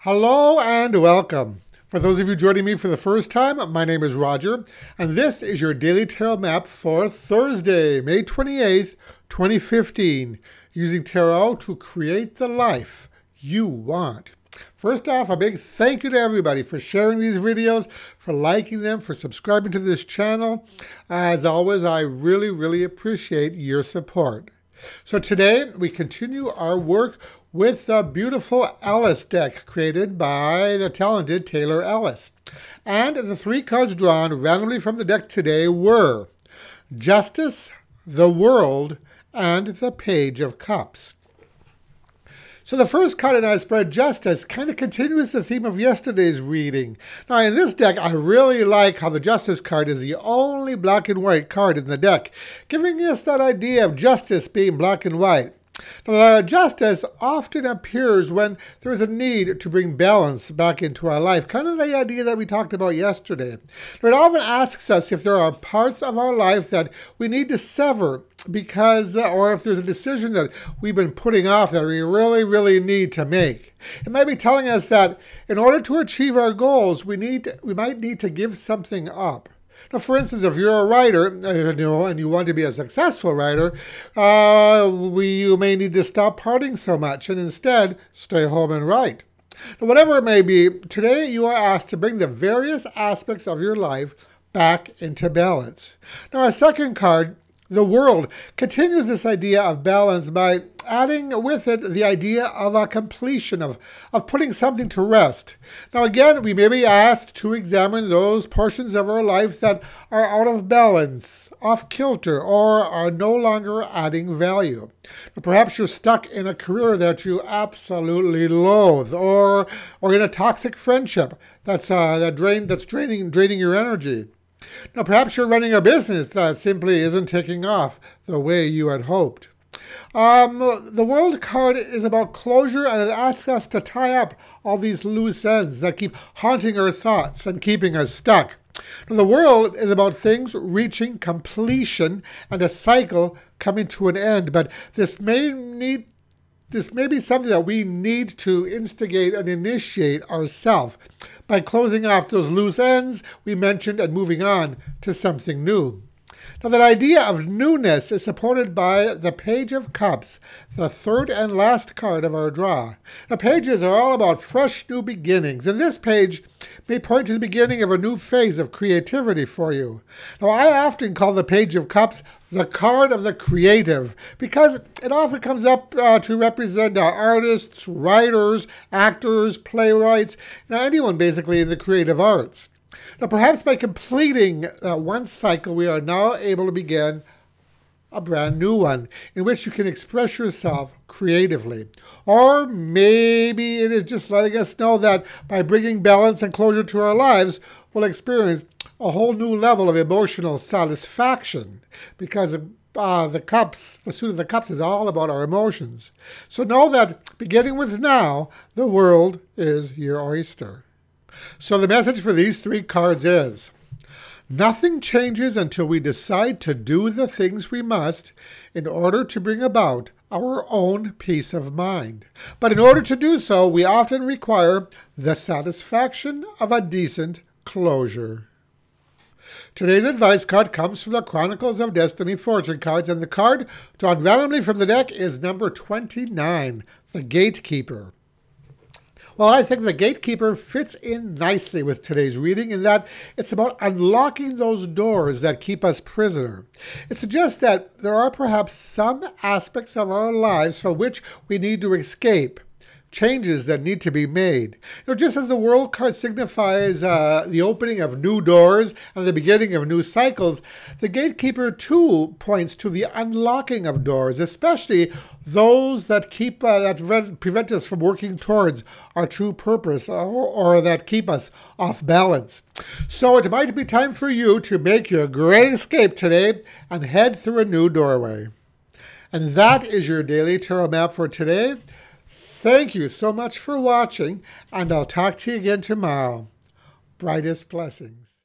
Hello and welcome. For those of you joining me for the first time, my name is Roger, and this is your Daily Tarot Map for Thursday, May 28th, 2015, using tarot to create the life you want. First off, a big thank you to everybody for sharing these videos, for liking them, for subscribing to this channel. As always, I really appreciate your support. So today, we continue our work with the beautiful Ellis deck created by the talented Taylor Ellis. And the three cards drawn randomly from the deck today were Justice, the World, and the Page of Cups. So the first card in our spread, Justice, kind of continues the theme of yesterday's reading. Now in this deck, I really like how the Justice card is the only black and white card in the deck, giving us that idea of justice being black and white. Now, justice often appears when there is a need to bring balance back into our life, kind of the idea that we talked about yesterday. It often asks us if there are parts of our life that we need to sever because, or if there's a decision that we've been putting off that we really need to make. It might be telling us that in order to achieve our goals, we might need to give something up. Now, for instance, if you're a writer, and you want to be a successful writer, you may need to stop partying so much and instead stay home and write. Now, whatever it may be, today you are asked to bring the various aspects of your life back into balance. Now, our second card, the World, continues this idea of balance by adding with it the idea of a completion, of putting something to rest. Now again, we may be asked to examine those portions of our life that are out of balance, off kilter, or are no longer adding value. Now, perhaps you're stuck in a career that you absolutely loathe, or in a toxic friendship that's draining your energy. Now, perhaps you're running a business that simply isn't taking off the way you had hoped. The World card is about closure, and it asks us to tie up all these loose ends that keep haunting our thoughts and keeping us stuck. Now, the World is about things reaching completion and a cycle coming to an end, but this may be something that we need to instigate and initiate ourselves by closing off those loose ends we mentioned and moving on to something new. Now, that idea of newness is supported by the Page of Cups, the third and last card of our draw. Now, pages are all about fresh new beginnings, and this page may point to the beginning of a new phase of creativity for you. Now, I often call the Page of Cups the card of the creative because it often comes up to represent artists, writers, actors, playwrights, anyone basically in the creative arts. Now, perhaps by completing one cycle, we are now able to begin a brand new one in which you can express yourself creatively. Or maybe it is just letting us know that by bringing balance and closure to our lives, we'll experience a whole new level of emotional satisfaction because the suit of the cups is all about our emotions. So know that beginning with now, the world is your oyster. So the message for these three cards is, nothing changes until we decide to do the things we must in order to bring about our own peace of mind. But in order to do so, we often require the satisfaction of a decent closure. Today's advice card comes from the Chronicles of Destiny fortune cards, and the card drawn randomly from the deck is number 29, the Gatekeeper. Well, I think the Gatekeeper fits in nicely with today's reading in that it's about unlocking those doors that keep us prisoner. It suggests that there are perhaps some aspects of our lives from which we need to escape, changes that need to be made. Just as the World card signifies the opening of new doors and the beginning of new cycles, the Gatekeeper too points to the unlocking of doors, especially those that prevent us from working towards our true purpose or that keep us off balance. So it might be time for you to make your great escape today and head through a new doorway. And that is your Daily Tarot Map for today. Thank you so much for watching, and I'll talk to you again tomorrow. Brightest blessings.